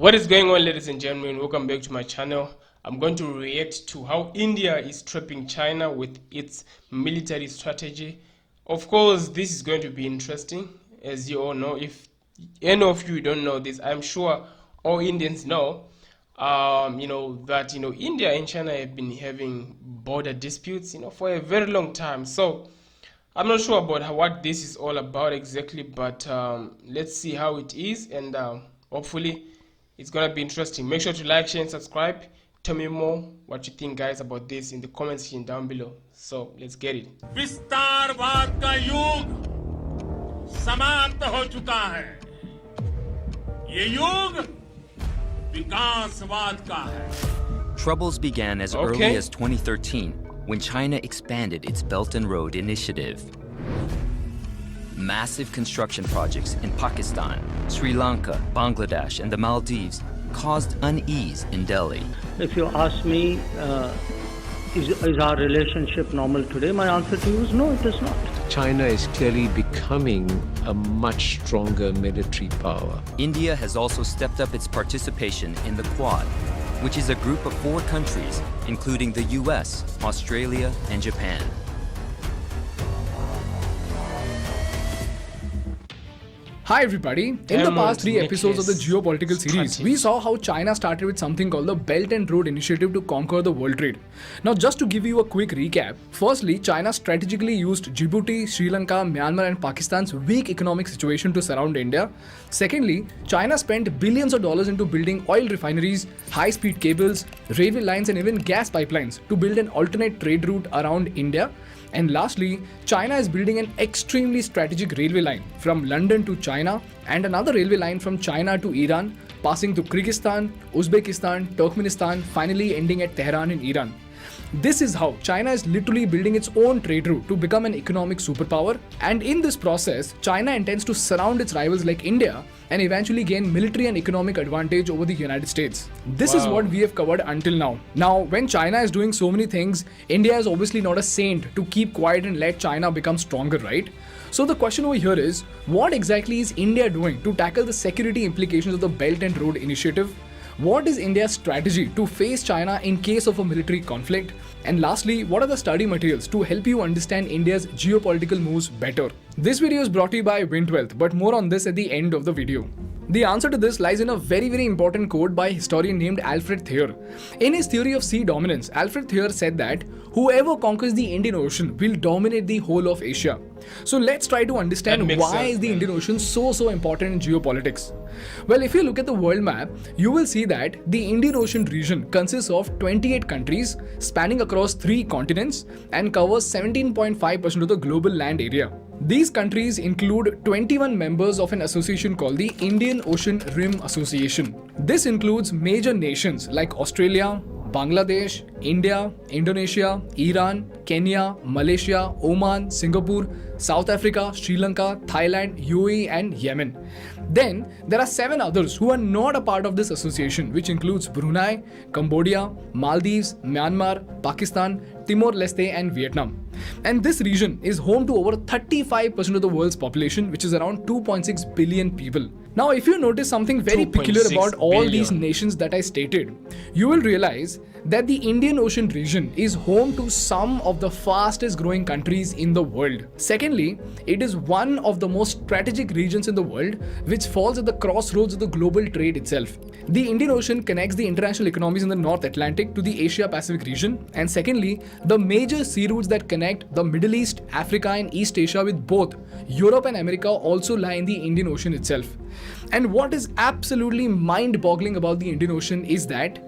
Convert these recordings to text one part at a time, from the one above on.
What is going on, ladies and gentlemen? Welcome back to my channel. I'm going to react to how India is trapping China with its military strategy. Of course, this is going to be interesting, as you all know. If any of you don't know this, I'm sure all Indians know. That India and China have been having border disputes, for a very long time. So I'm not sure about what this is all about exactly, but let's see how it is, and hopefully it's gonna be interesting. Make sure to like, share, and subscribe. Tell me more what you think, guys, about this in the comment section down below. So let's get it. विस्तारवाद का युग समाप्त हो चुका है। ये युग विकासवाद का है। Troubles began as early as 2013 when China expanded its Belt and Road Initiative. Massive construction projects in Pakistan, Sri Lanka, Bangladesh, and the Maldives caused unease in Delhi. If you ask me, is our relationship normal today? My answer to you is no, it is not. China is clearly becoming a much stronger military power. India has also stepped up its participation in the Quad, which is a group of 4 countries, including the US, Australia, and Japan. Hi everybody, in the past 3 episodes of the Geopolitical series, we saw how China started with something called the Belt and Road Initiative to conquer the world trade. Now just to give you a quick recap, firstly, China strategically used Djibouti, Sri Lanka, Myanmar and Pakistan's weak economic situation to surround India. Secondly, China spent billions of dollars into building oil refineries, high-speed cables, railway lines and even gas pipelines to build an alternate trade route around India. And lastly, China is building an extremely strategic railway line from London to China and another railway line from China to Iran, passing through Kyrgyzstan, Uzbekistan, Turkmenistan, finally ending at Tehran in Iran. This is how China is literally building its own trade route to become an economic superpower, and in this process, China intends to surround its rivals like India and eventually gain military and economic advantage over the United States. This is what we have covered until now. Now, when China is doing so many things, India is obviously not a saint to keep quiet and let China become stronger, right? So the question over here is, what exactly is India doing to tackle the security implications of the Belt and Road Initiative? What is India's strategy to face China in case of a military conflict? And lastly, what are the study materials to help you understand India's geopolitical moves better? This video is brought to you by Wintwealth, but more on this at the end of the video. The answer to this lies in a very important quote by a historian named Alfred Thayer. In his theory of sea dominance, Alfred Thayer said that whoever conquers the Indian Ocean will dominate the whole of Asia. So let's try to understand why is the Indian Ocean so important in geopolitics. Well, if you look at the world map, you will see that the Indian Ocean region consists of 28 countries spanning across 3 continents and covers 17.5% of the global land area. These countries include 21 members of an association called the Indian Ocean Rim Association. This includes major nations like Australia, Bangladesh, India, Indonesia, Iran, Kenya, Malaysia, Oman, Singapore, South Africa, Sri Lanka, Thailand, UAE and Yemen. Then there are 7 others who are not a part of this association, which includes Brunei, Cambodia, Maldives, Myanmar, Pakistan, Timor-Leste and Vietnam. And this region is home to over 35% of the world's population, which is around 2.6 billion people. Now, if you notice something very peculiar about all these nations that I stated, you will realize that the Indian Ocean region is home to some of the fastest growing countries in the world. Secondly, it is one of the most strategic regions in the world, which falls at the crossroads of the global trade itself. The Indian Ocean connects the international economies in the North Atlantic to the Asia-Pacific region. And secondly, the major sea routes that connect the Middle East, Africa and East Asia with both Europe and America also lie in the Indian Ocean itself. And what is absolutely mind-boggling about the Indian Ocean is that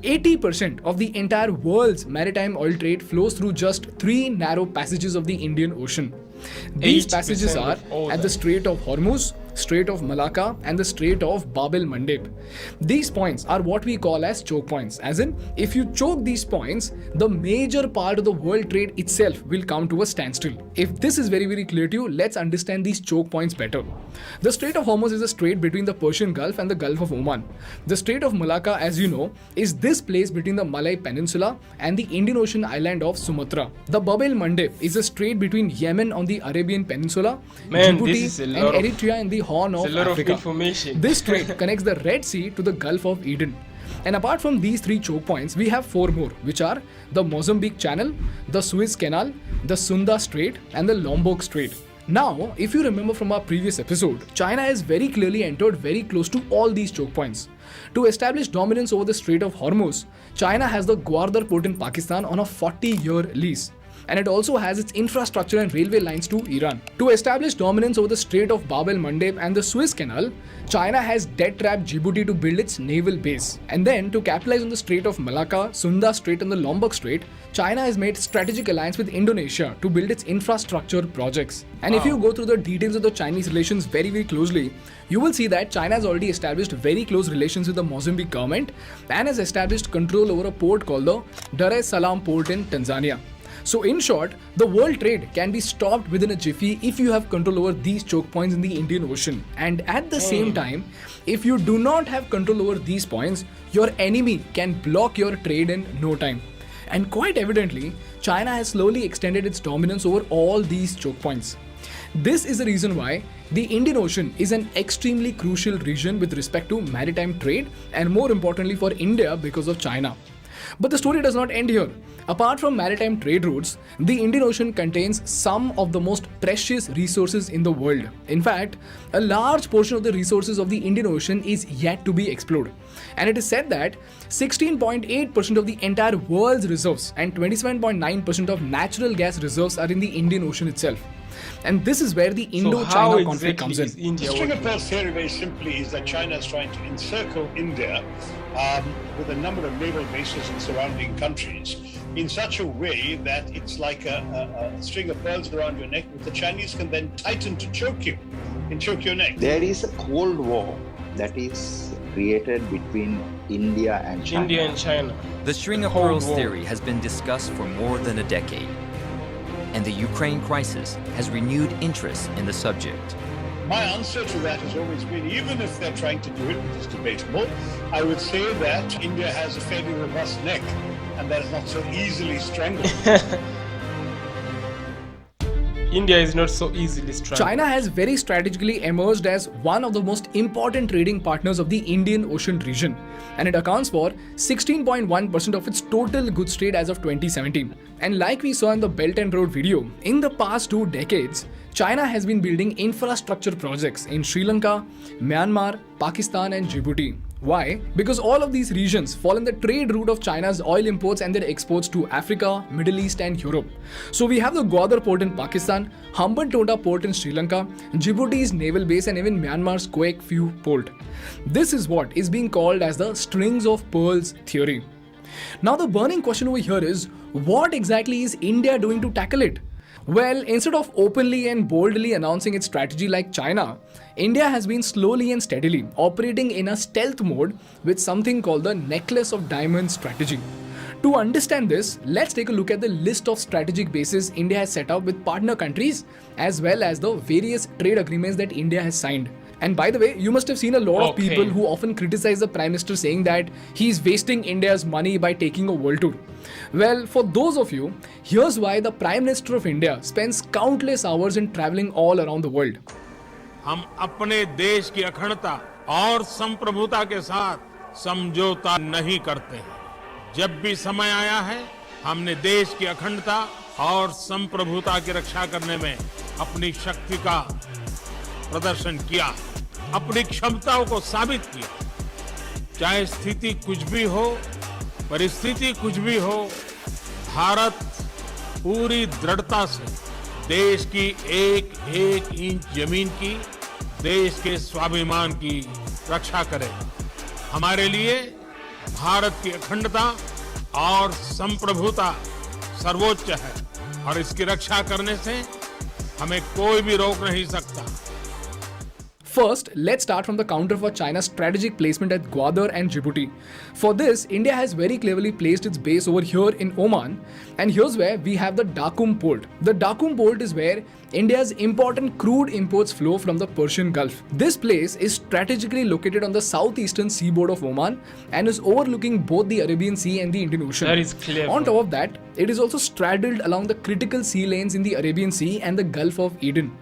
80% of the entire world's maritime oil trade flows through just 3 narrow passages of the Indian Ocean. These passages are at the Strait of Hormuz, Strait of Malacca and the Strait of Bab el-Mandeb. These points are what we call as choke points, as in if you choke these points, the major part of the world trade itself will come to a standstill. If this is very clear to you, let's understand these choke points better. The Strait of Hormuz is a strait between the Persian Gulf and the Gulf of Oman. The Strait of Malacca, as you know, is this place between the Malay Peninsula and the Indian Ocean island of Sumatra. The Bab el-Mandeb is a strait between Yemen on the Arabian Peninsula, Djibouti and Eritrea in the Horn of It's a lot Africa. of information. This strait connects the Red Sea to the Gulf of Eden. And apart from these three choke points, we have four more, which are the Mozambique Channel, the Suez Canal, the Sunda Strait, and the Lombok Strait. Now, if you remember from our previous episode, China has very clearly entered very close to all these choke points. To establish dominance over the Strait of Hormuz, China has the Gwadar port in Pakistan on a 40-year lease. And it also has its infrastructure and railway lines to Iran. To establish dominance over the Strait of Bab el-Mandeb and the Suez Canal, China has debt-trapped Djibouti to build its naval base. And then, to capitalize on the Strait of Malacca, Sunda Strait and the Lombok Strait, China has made strategic alliance with Indonesia to build its infrastructure projects. And if you go through the details of the Chinese relations very closely, you will see that China has already established very close relations with the Mozambique government and has established control over a port called the Dar es Salaam port in Tanzania. So in short, the world trade can be stopped within a jiffy if you have control over these choke points in the Indian Ocean. And at the same time, if you do not have control over these points, your enemy can block your trade in no time. And quite evidently, China has slowly extended its dominance over all these choke points. This is the reason why the Indian Ocean is an extremely crucial region with respect to maritime trade and more importantly for India because of China. But the story does not end here. Apart from maritime trade routes, the Indian Ocean contains some of the most precious resources in the world. In fact, a large portion of the resources of the Indian Ocean is yet to be explored. And it is said that 16.8% of the entire world's reserves and 27.9% of natural gas reserves are in the Indian Ocean itself. And this is where the Indo-China conflict comes in. The string of pearls theory very simply is that China is trying to encircle India with a number of naval bases in surrounding countries in such a way that it's like a string of pearls around your neck, which the Chinese can then tighten to choke you and choke your neck. There is a Cold War that is created between India and China. The string of Cold pearls War. theory has been discussed for more than a decade, and the Ukraine crisis has renewed interest in the subject. My answer to that has always been, even if they're trying to do it, which is debatable, I would say that India has a fairly robust neck and that is not so easily strangled. India is not so easily strangled. China has very strategically emerged as one of the most important trading partners of the Indian Ocean region, and it accounts for 16.1% of its total goods trade as of 2017. And like we saw in the Belt and Road video, in the past 2 decades, China has been building infrastructure projects in Sri Lanka, Myanmar, Pakistan and Djibouti. Why? Because all of these regions fall in the trade route of China's oil imports and their exports to Africa, Middle East and Europe. So we have the Gwadar port in Pakistan, Hambantota port in Sri Lanka, Djibouti's naval base and even Myanmar's Quake Phu port. This is what is being called as the strings of pearls theory. Now the burning question over here is, what exactly is India doing to tackle it? Well, instead of openly and boldly announcing its strategy like China, India has been slowly and steadily operating in a stealth mode with something called the necklace of diamonds strategy. To understand this, let's take a look at the list of strategic bases India has set up with partner countries as well as the various trade agreements that India has signed. And by the way, you must have seen a lot of people who often criticize the Prime Minister saying that he's wasting India's money by taking a world tour. Well, for those of you, here's why the Prime Minister of India spends countless hours in traveling all around the world. हम अपने देश की अखंडता और संप्रभुता के साथ समझौता नहीं करते हैं। जब भी समय आया है, हमने देश की अखंडता और संप्रभुता की रक्षा करने में अपनी शक्ति का प्रदर्शन किया, अपनी क्षमताओं को साबित किया। चाहे स्थिति कुछ भी हो, परिस्थिति कुछ भी हो, भारत पूरी दृढ़ता से देश की एक एक इंच जमीन की, देश के स्वाभिमान की रक्षा करे। हमारे लिए भारत की अखंडता और संप्रभुता सर्वोच्च है और इसकी रक्षा करने से हमें कोई भी रोक नहीं सकता। First, let's start from the counter for China's strategic placement at Gwadar and Djibouti. For this, India has very cleverly placed its base over here in Oman, and here's where we have the Dakum port. The Dakum port is where India's important crude imports flow from the Persian Gulf. This place is strategically located on the southeastern seaboard of Oman and is overlooking both the Arabian Sea and the Indian Ocean. That is clever. On top of that, it is also straddled along the critical sea lanes in the Arabian Sea and the Gulf of Eden.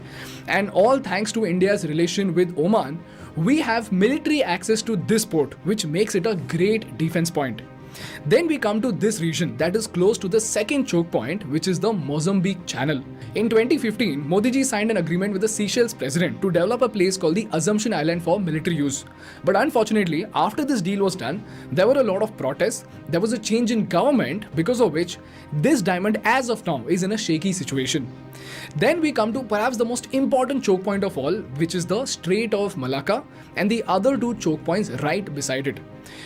And all thanks to India's relation with Oman, we have military access to this port, which makes it a great defense point. Then we come to this region that is close to the second choke point, which is the Mozambique Channel. In 2015, Modi ji signed an agreement with the Seychelles president to develop a place called the Assumption Island for military use. But unfortunately, after this deal was done, there were a lot of protests, there was a change in government, because of which this diamond as of now is in a shaky situation. Then we come to perhaps the most important choke point of all, which is the Strait of Malacca and the other two choke points right beside it.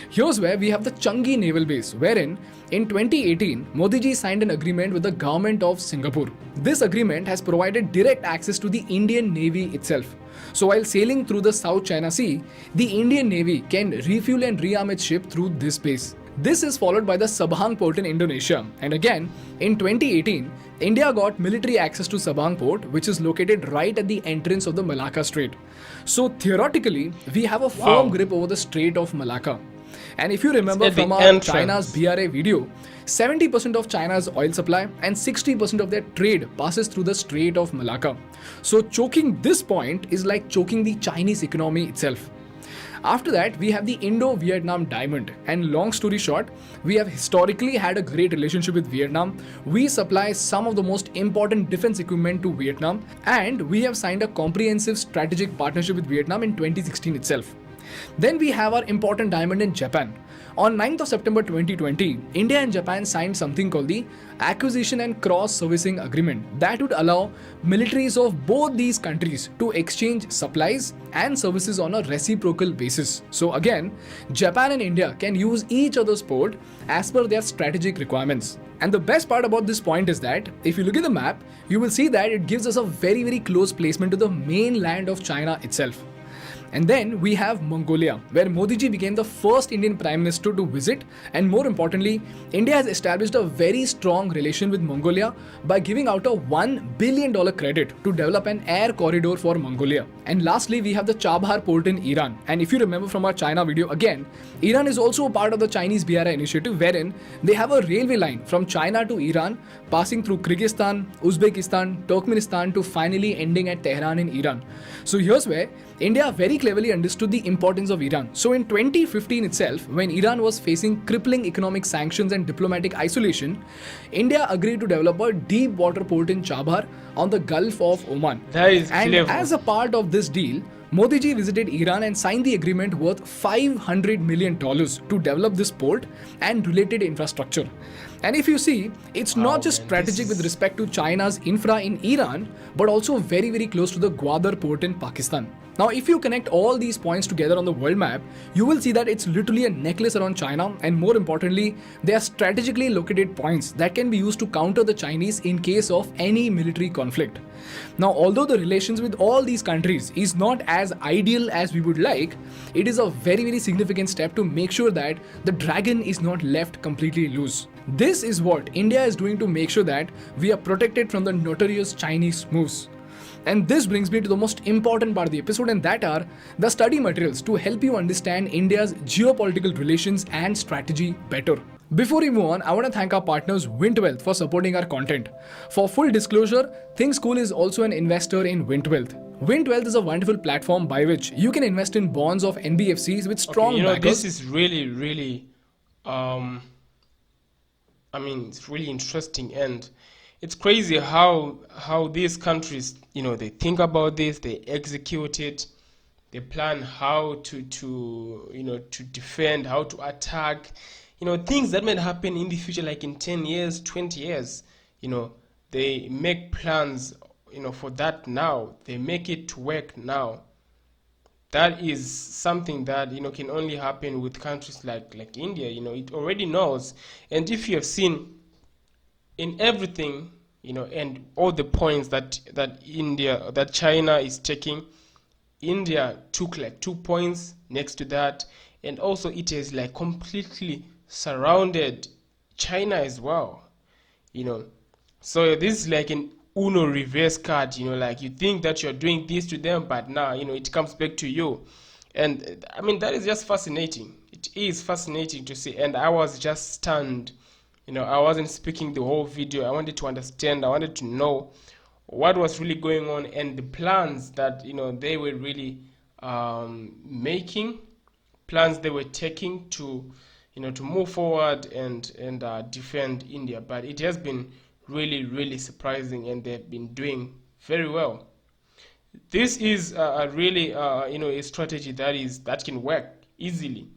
Here's where we have the Changi Naval Base, wherein in 2018, Modi ji signed an agreement with the government of Singapore. This agreement has provided direct access to the Indian Navy itself. So while sailing through the South China Sea, the Indian Navy can refuel and rearm its ship through this base. This is followed by the Sabang port in Indonesia. And again, in 2018, India got military access to Sabang port, which is located right at the entrance of the Malacca Strait. So theoretically, we have a firm grip over the Strait of Malacca. And if you remember from our China's BRA video, 70% of China's oil supply and 60% of their trade passes through the Strait of Malacca. So choking this point is like choking the Chinese economy itself. After that, we have the Indo-Vietnam Diamond, and long story short, we have historically had a great relationship with Vietnam. We supply some of the most important defense equipment to Vietnam, and we have signed a comprehensive strategic partnership with Vietnam in 2016 itself. Then we have our important diamond in Japan. On 9th of September 2020, India and Japan signed something called the Acquisition and Cross-Servicing Agreement that would allow militaries of both these countries to exchange supplies and services on a reciprocal basis. So again, Japan and India can use each other's port as per their strategic requirements. And the best part about this point is that if you look at the map, you will see that it gives us a very close placement to the mainland of China itself. And then we have Mongolia, where Modi ji became the first Indian Prime Minister to visit, and more importantly, India has established a very strong relation with Mongolia by giving out a $1 billion credit to develop an air corridor for Mongolia. And lastly, we have the Chabahar port in Iran. And if you remember from our China video again, Iran is also a part of the Chinese BRI initiative, wherein they have a railway line from China to Iran, passing through Kyrgyzstan, Uzbekistan, Turkmenistan to finally ending at Tehran in Iran. So here's where India very cleverly understood the importance of Iran. So in 2015 itself, when Iran was facing crippling economic sanctions and diplomatic isolation, India agreed to develop a deep water port in Chabahar on the Gulf of Oman. That is and clever. As a part of this deal, Modi ji visited Iran and signed the agreement worth $500 million to develop this port and related infrastructure. And if you see, it's not just strategic with respect to China's infra in Iran, but also very close to the Gwadar port in Pakistan. Now, if you connect all these points together on the world map, you will see that it's literally a necklace around China, and more importantly, they are strategically located points that can be used to counter the Chinese in case of any military conflict. Now, although the relations with all these countries is not as ideal as we would like, it is a very significant step to make sure that the dragon is not left completely loose. This is what India is doing to make sure that we are protected from the notorious Chinese moves. And this brings me to the most important part of the episode, and that are the study materials to help you understand India's geopolitical relations and strategy better. Before we move on, I want to thank our partners Wintwealth for supporting our content. For full disclosure, ThinkSchool is also an investor in Wintwealth. Wintwealth is a wonderful platform by which you can invest in bonds of NBFCs with strong backers. This is really it's really interesting, and it's crazy how these countries, they think about this, they execute it, they plan how to defend, how to attack, things that might happen in the future, like in 10 years, 20 years, they make plans, for that now, they make it to work now. That is something that, can only happen with countries like India, it already knows. And if you have seen in everything, and all the points that China is taking, India took like 2 points next to that, and also it has like completely surrounded China as well, So this is like an Uno reverse card, like you think that you're doing this to them, but now, it comes back to you. And I mean, that is just fascinating. It is fascinating to see. And I was just stunned. I wasn't speaking the whole video. I wanted to understand. I wanted to know what was really going on and the plans that, they were really making, plans they were taking to, to move forward and defend India. But it has been really, really surprising, and they've been doing very well. This is a really a strategy that can work easily,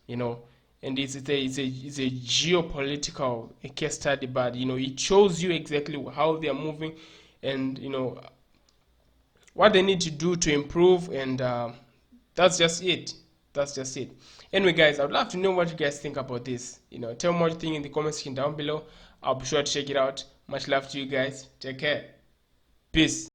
and it's a geopolitical case study, but it shows you exactly how they are moving, and what they need to do to improve, and that's just it. That's just it. Anyway, guys, I'd love to know what you guys think about this. Tell me what you think in the comment section down below. I'll be sure to check it out. Much love to you guys. Take care. Peace.